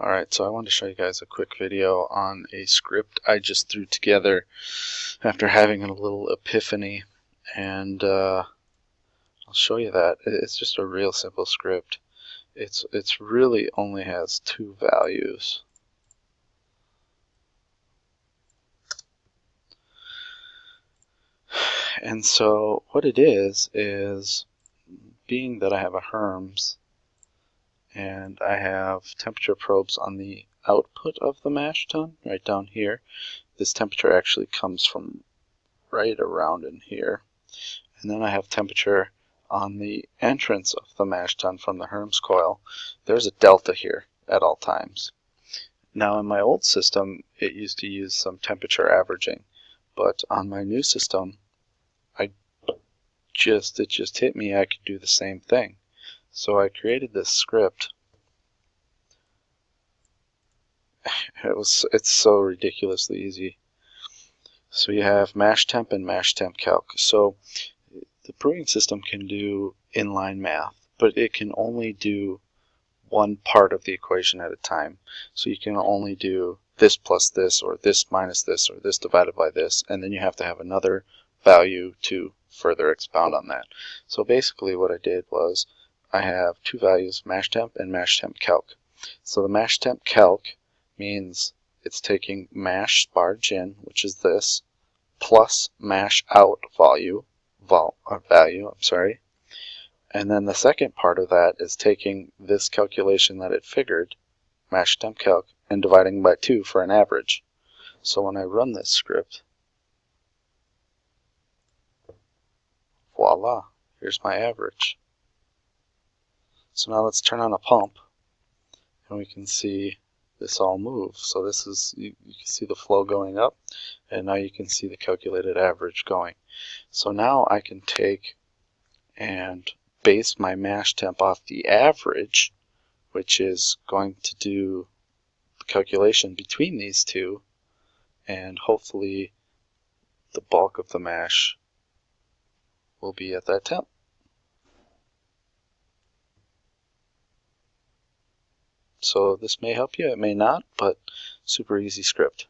Alright, so I wanted to show you guys a quick video on a script I just threw together after having a little epiphany, and I'll show you that. It's just a real simple script. It's really only has two values. And so what it is being that I have a HERMS and I have temperature probes on the output of the mash tun right down here. This temperature actually comes from right around in here. And then I have temperature on the entrance of the mash tun from the HERMS coil. There's a delta here at all times. Now in my old system it used to use some temperature averaging, but on my new system it just hit me I could do the same thing. So I created this script. It's so ridiculously easy. So you have mash temp and mash temp calc. So the brewing system can do inline math, but it can only do one part of the equation at a time. So you can only do this plus this, or this minus this, or this divided by this, and then you have to have another value to further expound on that. So basically what I did was I have two values, mash temp and mash temp calc. So the mash temp calc means it's taking mash sparge in, which is this, plus mash out value, and then the second part of that is taking this calculation that it figured, mash temp calc, and dividing by 2 for an average. So when I run this script, voila, here's my average. So now let's turn on a pump and we can see this all move. So this is, you can see the flow going up, and now you can see the calculated average going. So now I can take and base my mash temp off the average, which is going to do the calculation between these two, and hopefully the bulk of the mash will be at that temp. So this may help you, it may not, but super easy script.